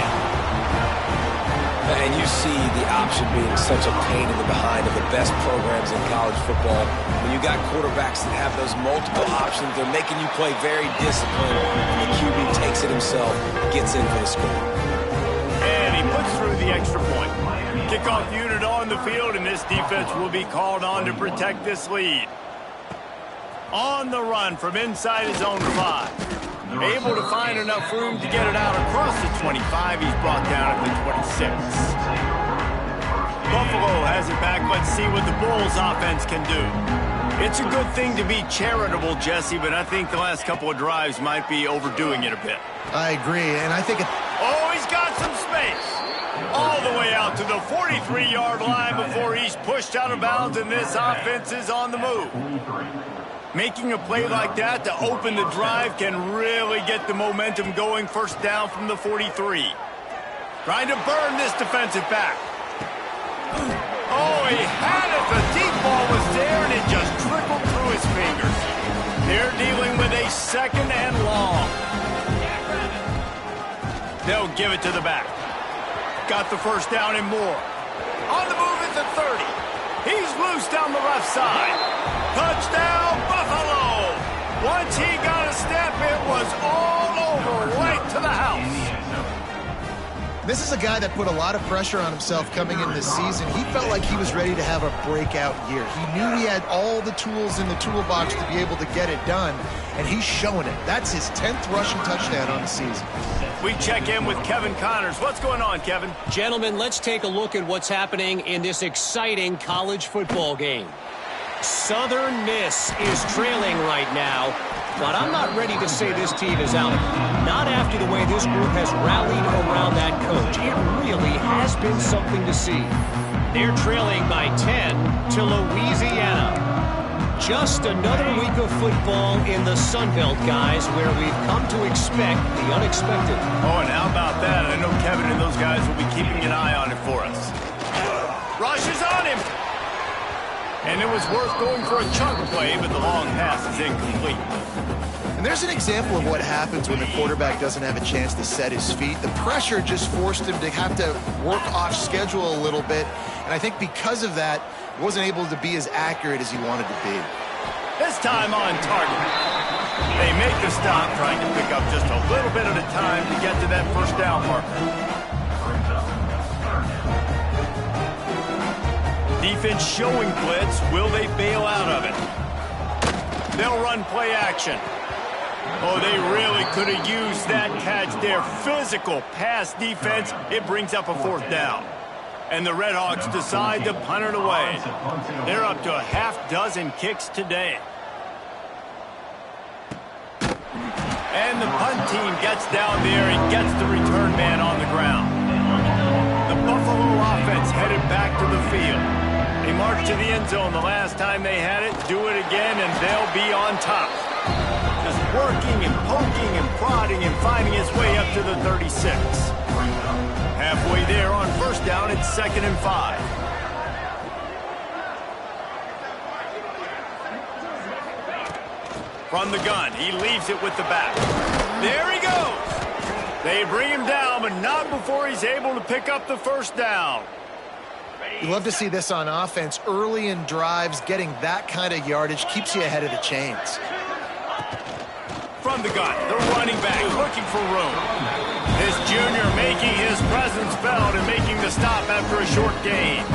And you see the option being such a pain in the behind of the best programs in college football. When you got quarterbacks that have those multiple options, they're making you play very disciplined. And the QB takes it himself, gets in for the score. And he puts through the extra point. Kickoff unit on the field, and this defense will be called on to protect this lead. On the run from inside his own 5. Able to find enough room to get it out across the 25. He's brought down at the 26. Buffalo has it back. Let's see what the Bulls offense can do. It's a good thing to be charitable, Jesse, but I think the last couple of drives might be overdoing it a bit. I agree, and I think Oh, he's got some space. All the way out to the 43-yard line before he's pushed out of bounds, and this offense is on the move. Making a play like that to open the drive can really get the momentum going. First down from the 43. Trying to burn this defensive back. Oh, he had it. The deep ball was there, and it just trickled through his fingers. They're dealing with a second and long. They'll give it to the back. got the first down and more. On the move at the 30. He's loose down the left side. Touchdown, Buffalo! Once he got a step, it was all over, right to the house. This is a guy that put a lot of pressure on himself coming in this season. He felt like he was ready to have a breakout year. He knew he had all the tools in the toolbox to be able to get it done, and he's showing it. That's his 10th rushing touchdown on the season. We check in with Kevin Connors. What's going on, Kevin? Gentlemen, let's take a look at what's happening in this exciting college football game. Southern Miss is trailing right now, but I'm not ready to say this team is out. Not after the way this group has rallied around that coach. It really has been something to see. They're trailing by 10 to Louisiana. Just another week of football in the Sun Belt, guys, where we've come to expect the unexpected. Oh, and how about that? I know Kevin and those guys will be keeping an eye on it for us. Rush is on him. And it was worth going for a chunk play, but the long pass is incomplete. And there's an example of what happens when the quarterback doesn't have a chance to set his feet. The pressure just forced him to have to work off schedule a little bit. And I think because of that, he wasn't able to be as accurate as he wanted to be. This time on target. They make the stop, trying to pick up just a little bit at a time to get to that first down marker. Defense showing blitz. Will they bail out of it? They'll run play action. Oh, they really could have used that catch there. Physical pass defense. It brings up a fourth down. And the Redhawks decide to punt it away. They're up to a half dozen kicks today. And the punt team gets down there and gets the return man on the ground. The Buffalo offense headed back to the field. They marched to the end zone the last time they had it. Do it again, and they'll be on top. Just working and poking and prodding and finding his way up to the 36. Halfway there on first down, it's 2nd and 5. From the gun, he leaves it with the back. There he goes. They bring him down, but not before he's able to pick up the first down. You love to see this on offense. Early in drives, getting that kind of yardage keeps you ahead of the chains. From the gun, the running back looking for room. This junior making his presence felt and making the stop after a short gain.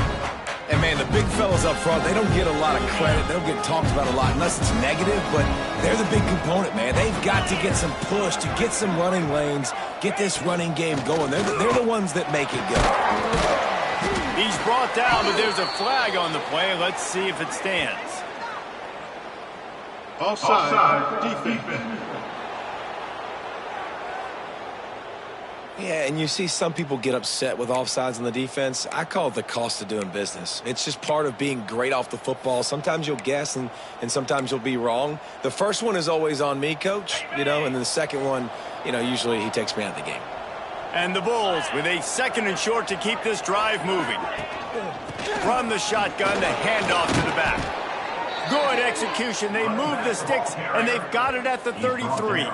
And, man, the big fellas up front, they don't get a lot of credit. They don't get talked about a lot unless it's negative, but they're the big component, man. They've got to get some push, to get some running lanes, get this running game going. They're the ones that make it go. He's brought down, but there's a flag on the play. Let's see if it stands. Offside, defense. Yeah, and you see some people get upset with offsides on the defense. I call it the cost of doing business. It's just part of being great off the football. Sometimes you'll guess and sometimes you'll be wrong. The first one is always on me, Coach, and then the second one, usually he takes me out of the game. And the Bulls with a 2nd and short to keep this drive moving. From the shotgun, the handoff to the back. Good execution. They move the sticks, and they've got it at the 33.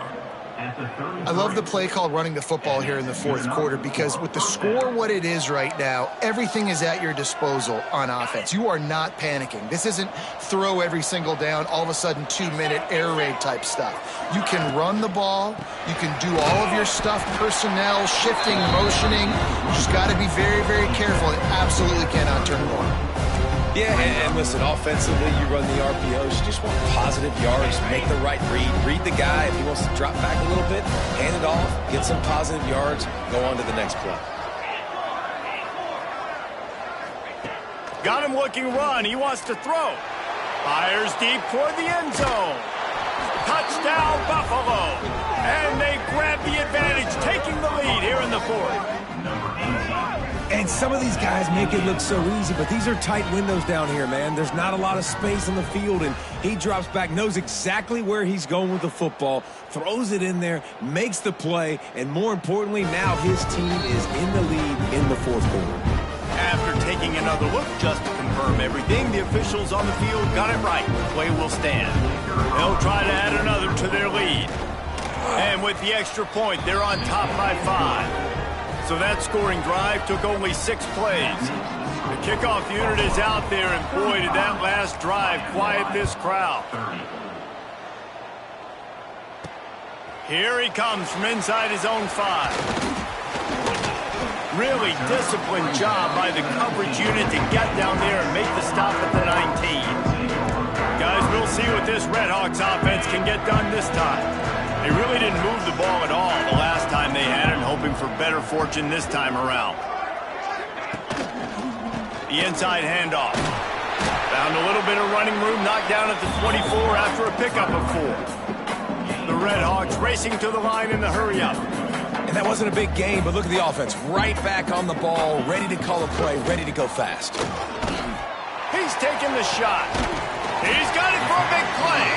I love the play called running the football here in the fourth quarter because with the score what it is right now, everything is at your disposal on offense. You are not panicking. This isn't throw every single down, all of a sudden 2-minute air raid type stuff. You can run the ball. You can do all of your stuff, personnel, shifting, motioning. You just got to be very, very careful. It absolutely cannot turn it on. Yeah, and listen, offensively, you run the RPOs. You just want positive yards, make the right read the guy. If he wants to drop back a little bit, hand it off, get some positive yards, go on to the next play. Got him looking run. He wants to throw. Fires deep toward the end zone. Touchdown, Buffalo. And they grab the advantage, taking the lead here in the fourth. And some of these guys make it look so easy, but these are tight windows down here, man. There's not a lot of space on the field, and he drops back, knows exactly where he's going with the football, throws it in there, makes the play, and more importantly, now his team is in the lead in the fourth quarter. After taking another look just to confirm everything, the officials on the field got it right. The play will stand. They'll try to add another to their lead. And with the extra point, they're on top by 5. So that scoring drive took only 6 plays. The kickoff unit is out there, and boy, did that last drive quiet this crowd. Here he comes from inside his own 5. Really disciplined job by the coverage unit to get down there and make the stop at the 19. Guys, we'll see what this Redhawks offense can get done this time. They really didn't move the ball at all the last time they had it, hoping for better fortune this time around. The inside handoff. Found a little bit of running room, knocked down at the 24 after a pickup of 4. The Redhawks racing to the line in the hurry-up. And that wasn't a big game, but look at the offense. Right back on the ball, ready to call a play, ready to go fast. He's taking the shot. He's got it for a big play.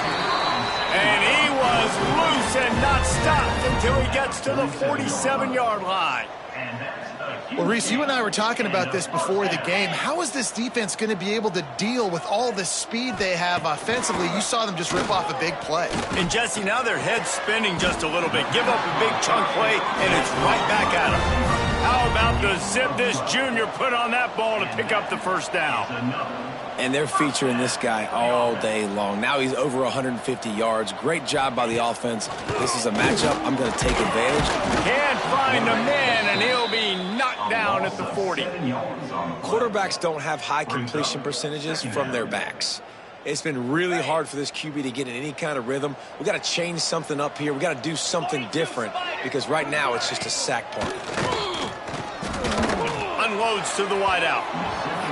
And he was loose and not stopped until he gets to the 47-yard line. Well, Reese, you and I were talking about this before the game. How is this defense going to be able to deal with all the speed they have offensively? You saw them just rip off a big play. And, Jesse, now their head's spinning just a little bit. Give up a big chunk play, and it's right back at them. How about the zip this junior put on that ball to pick up the first down? And they're featuring this guy all day long. Now he's over 150 yards. Great job by the offense. This is a matchup I'm going to take advantage. Can't find a man, and he'll be knocked down at the 40. Quarterbacks don't have high completion percentages from their backs. It's been really hard for this QB to get in any kind of rhythm. We got to change something up here. We got to do something different because right now it's just a sack party. Unloads to the wideout.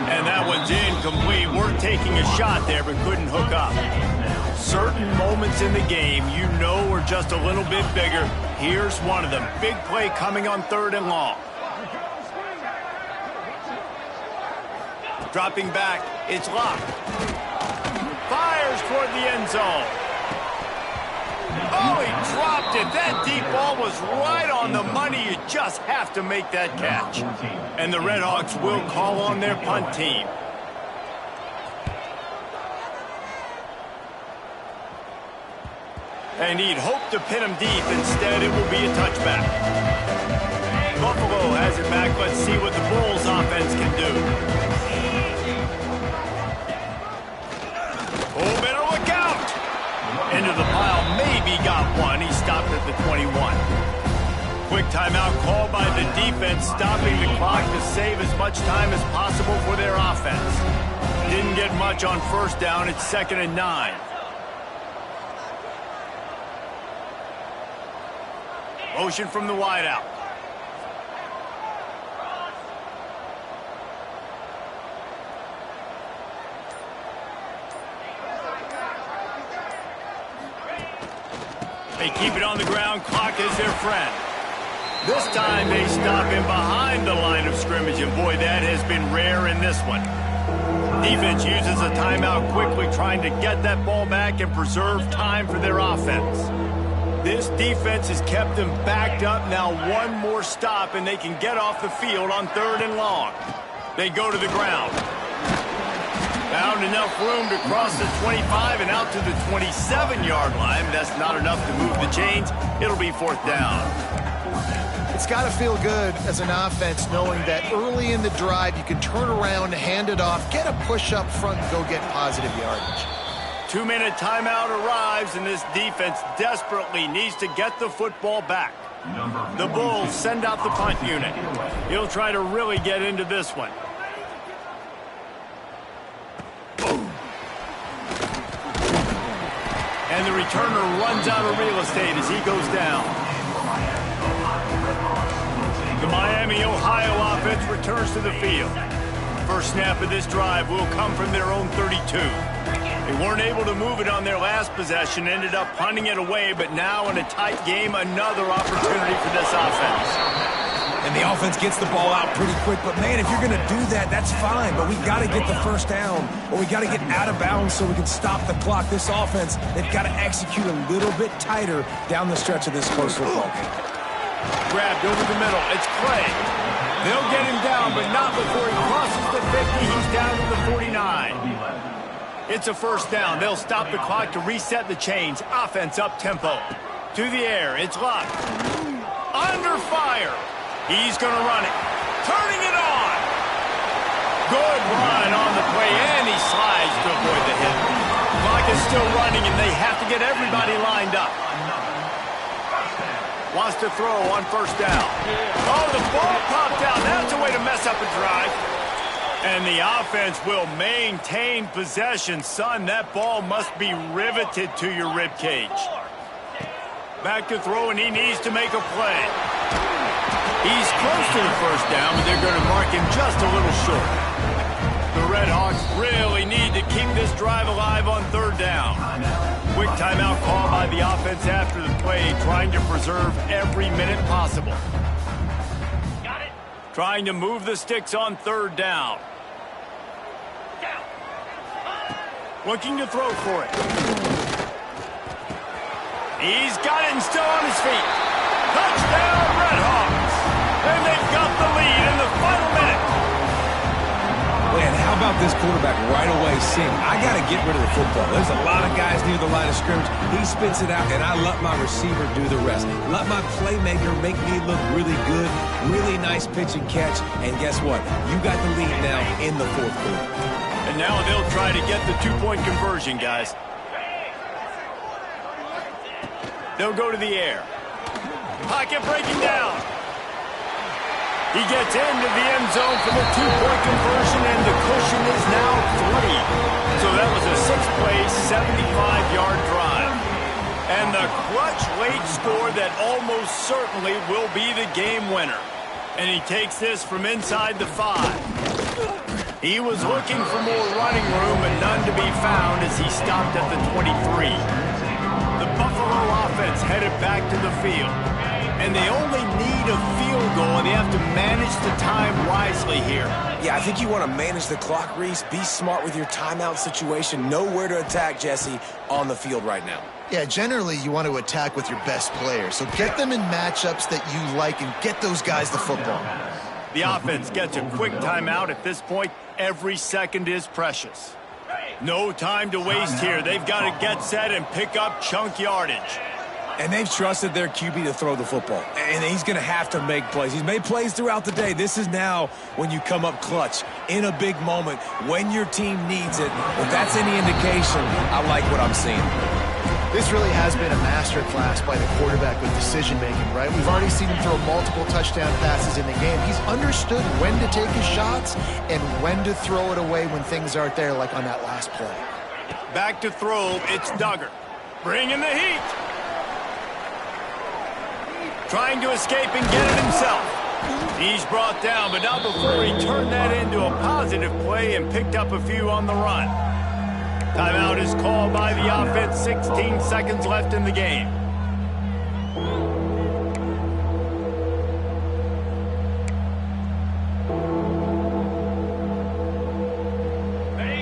And that one's incomplete. We're taking a shot there, but couldn't hook up. Certain moments in the game you know are just a little bit bigger. Here's one of them. Big play coming on 3rd and long. Dropping back. It's locked. Fires toward the end zone. Oh, he dropped it. That deep ball was right on the money. You just have to make that catch. And the Redhawks will call on their punt team. And he'd hoped to pin him deep. Instead, it will be a touchback. Buffalo has it back. Let's see what the Bulls offense can do. Oh, better look out. Into the pile, maybe got one. He stopped at the 21. Quick timeout called by the defense, stopping the clock to save as much time as possible for their offense. Didn't get much on 1st down. It's 2nd and 9. Motion from the wideout. They keep it on the ground. Clock is their friend. This time they stop him behind the line of scrimmage, and boy, that has been rare in this one. Defense uses a timeout quickly, trying to get that ball back and preserve time for their offense. This defense has kept them backed up. Now one more stop, and they can get off the field on 3rd and long. They go to the ground. Found enough room to cross the 25 and out to the 27-yard line. That's not enough to move the chains. It'll be 4th down. It's got to feel good as an offense knowing that early in the drive you can turn around, hand it off, get a push up front, and go get positive yardage. 2-minute timeout arrives, and this defense desperately needs to get the football back. The Bulls send out the punt unit. He'll try to really get into this one. And the returner runs out of real estate as he goes down. The Miami, Ohio offense returns to the field. First snap of this drive will come from their own 32. They weren't able to move it on their last possession, ended up punting it away, but now in a tight game, another opportunity for this offense. And the offense gets the ball out pretty quick, but man, if you're going to do that, that's fine, but we got to get the first down, or we got to get out of bounds so we can stop the clock. This offense, they've got to execute a little bit tighter down the stretch of this close football game. Grabbed over the middle. It's Clay. They'll get him down, but not before he crosses the 50. He's down to the 49. It's a first down. They'll stop the clock to reset the chains. Offense up tempo. To the air. It's locked. Under fire. He's going to run it. Turning it on. Good run on the play, and he slides to avoid the hit. Clock is still running, and they have to get everybody lined up. Wants to throw on first down. Oh, the ball popped out. That's a way to mess up a drive. And the offense will maintain possession. Son, that ball must be riveted to your ribcage. Back to throw, and he needs to make a play. He's close to the first down, but they're going to mark him just a little short. The Red Hawks really need to keep this drive alive on third down. Quick timeout call by the offense after the play, trying to preserve every minute possible. Trying to move the sticks on third down. Looking to throw for it. He's got it and still on his feet. Touchdown, Red Hawks. And they've got the lead in the final minute. Man, how about this quarterback right away seeing, I got to get rid of the football. There's a lot of guys near the line of scrimmage. He spits it out, and I let my receiver do the rest. Let my playmaker make me look really good. Really nice pitch and catch. And guess what? You got the lead now in the fourth quarter. And now they'll try to get the two-point conversion, guys. They'll go to the air. Pocket breaking down. He gets into the end zone for the two-point conversion, and the cushion is now 3. So that was a 6-play, 75-yard drive. And the clutch late score that almost certainly will be the game winner. And he takes this from inside the 5. He was looking for more running room, but none to be found as he stopped at the 23. The Buffalo offense headed back to the field. And they only need a field goal, and they have to manage the time wisely here. Yeah, I think you want to manage the clock, Reese. Be smart with your timeout situation. Know where to attack, Jesse, on the field right now. Yeah, generally you want to attack with your best players. So get them in matchups that you like and get those guys the football. The offense gets a quick timeout. At this point, every second is precious. No time to waste here. They've got to get set and pick up chunk yardage. And they've trusted their QB to throw the football. And he's going to have to make plays. He's made plays throughout the day. This is now when you come up clutch in a big moment when your team needs it. If that's any indication, I like what I'm seeing. This really has been a masterclass by the quarterback with decision-making, right? We've already seen him throw multiple touchdown passes in the game. He's understood when to take his shots and when to throw it away when things aren't there, like on that last play. Back to throw, it's Duggar. Bringing the heat. Trying to escape and get it himself. He's brought down, but not before he turned that into a positive play and picked up a few on the run. Timeout is called by the offense. 16 seconds left in the game.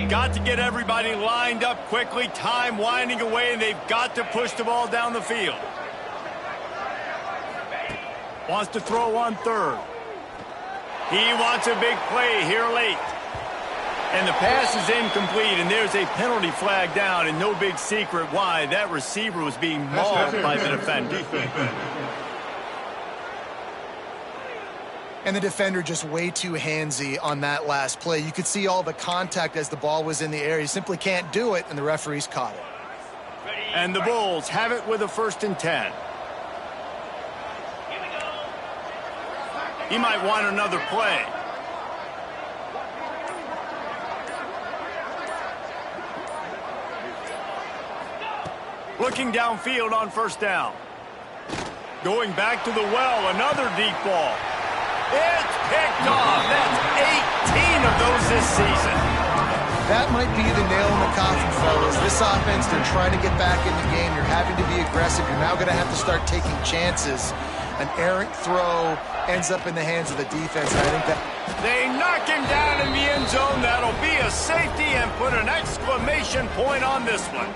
Got to get everybody lined up quickly. Time winding away, and they've got to push the ball down the field. Wants to throw on third. He wants a big play here late. And the pass is incomplete, and there's a penalty flag down, and no big secret why. That receiver was being mauled by the defender. And the defender just way too handsy on that last play. You could see all the contact as the ball was in the air. He simply can't do it, and the referees caught it. And the Bulls have it with a 1st and 10. He might want another play. Looking downfield on first down. Going back to the well, another deep ball. It's picked off. That's 18 of those this season. That might be the nail in the coffin, fellas. This offense, they're trying to get back in the game. You're having to be aggressive. You're now going to have to start taking chances. An errant throw ends up in the hands of the defense. And I think that they knock him down in the end zone. That'll be a safety and put an exclamation point on this one.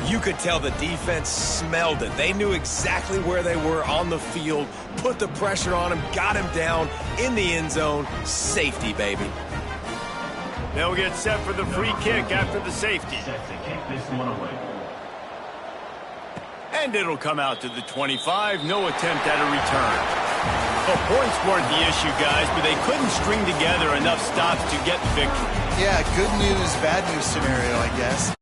You could tell the defense smelled it. They knew exactly where they were on the field, put the pressure on him, got him down in the end zone. Safety, baby. They'll get set for the free kick after the safety. And it'll come out to the 25. No attempt at a return. Well, points weren't the issue, guys, but they couldn't string together enough stops to get the victory. Yeah, good news, bad news scenario, I guess.